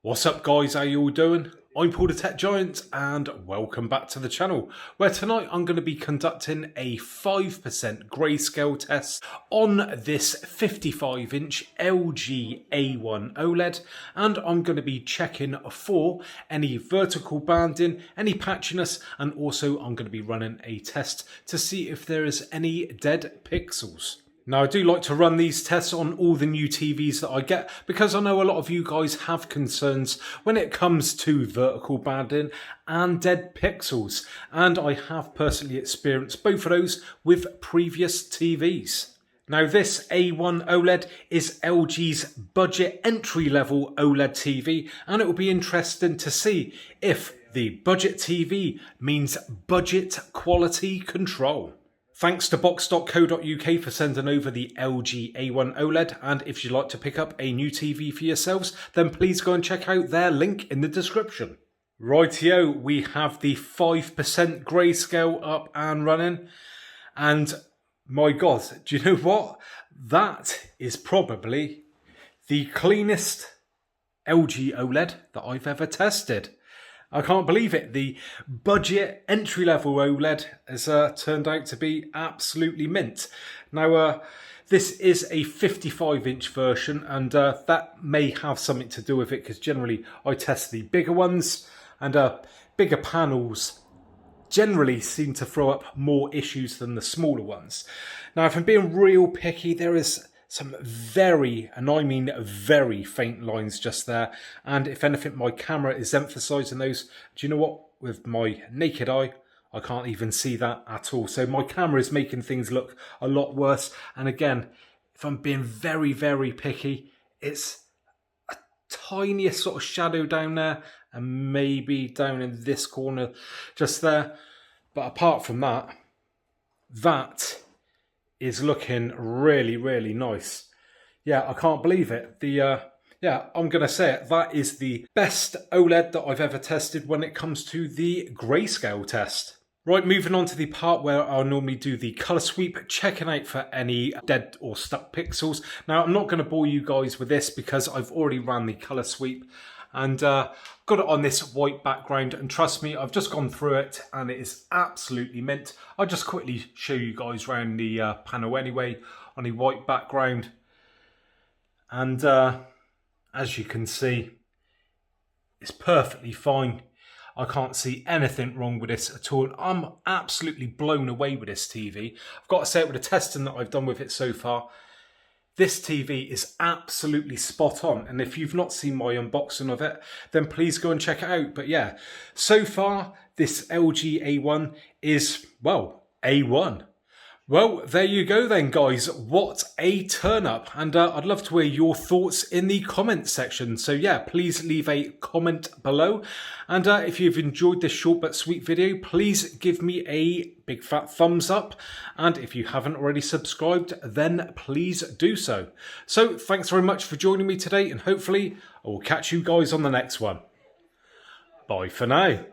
What's up guys, how you all doing? I'm Paul the Tech Giant and welcome back to the channel, where tonight I'm going to be conducting a 5% grayscale test on this 55-inch LG A1 OLED, and I'm going to be checking for any vertical banding, any patchiness, and also I'm going to be running a test to see if there is any dead pixels. Now, I do like to run these tests on all the new TVs that I get because I know a lot of you guys have concerns when it comes to vertical banding and dead pixels, and I have personally experienced both of those with previous TVs. Now, this A1 OLED is LG's budget entry-level OLED TV, and it will be interesting to see if the budget TV means budget quality control. Thanks to box.co.uk for sending over the LG A1 OLED, and if you'd like to pick up a new TV for yourselves, then please go and check out their link in the description. Rightio, we have the 5% grayscale up and running, and my god, do you know what? That is probably the cleanest LG OLED that I've ever tested. I can't believe it. The budget entry-level OLED has turned out to be absolutely mint. Now, this is a 55-inch version, and that may have something to do with it because generally I test the bigger ones, and bigger panels generally seem to throw up more issues than the smaller ones. Now, if I'm being real picky, there is some very, and I mean very, faint lines just there. And if anything, my camera is emphasising those. Do you know what? With my naked eye, I can't even see that at all. So my camera is making things look a lot worse. And again, if I'm being very, very picky, it's a tiniest sort of shadow down there and maybe down in this corner just there. But apart from that, that is looking really, really nice. Yeah, I can't believe it. Yeah, I'm going to say it. That is the best OLED that I've ever tested when it comes to the grayscale test. Right, moving on to the part where I'll normally do the colour sweep, checking out for any dead or stuck pixels. Now, I'm not going to bore you guys with this because I've already ran the colour sweep and got it on this white background, and trust me, I've just gone through it and it is absolutely mint. I'll just quickly show you guys around the panel anyway on the white background, and as you can see, it's perfectly fine. I can't see anything wrong with this at all. I'm absolutely blown away with this TV. I've got to say, with the testing that I've done with it so far, this TV is absolutely spot on, and if you've not seen my unboxing of it, then please go and check it out. But yeah, so far this LG A1 is, well, A1. Well, there you go then, guys. What a turn up. And I'd love to hear your thoughts in the comment section. So yeah, please leave a comment below. And if you've enjoyed this short but sweet video, please give me a big fat thumbs up. And if you haven't already subscribed, then please do so. So thanks very much for joining me today, and hopefully I will catch you guys on the next one. Bye for now.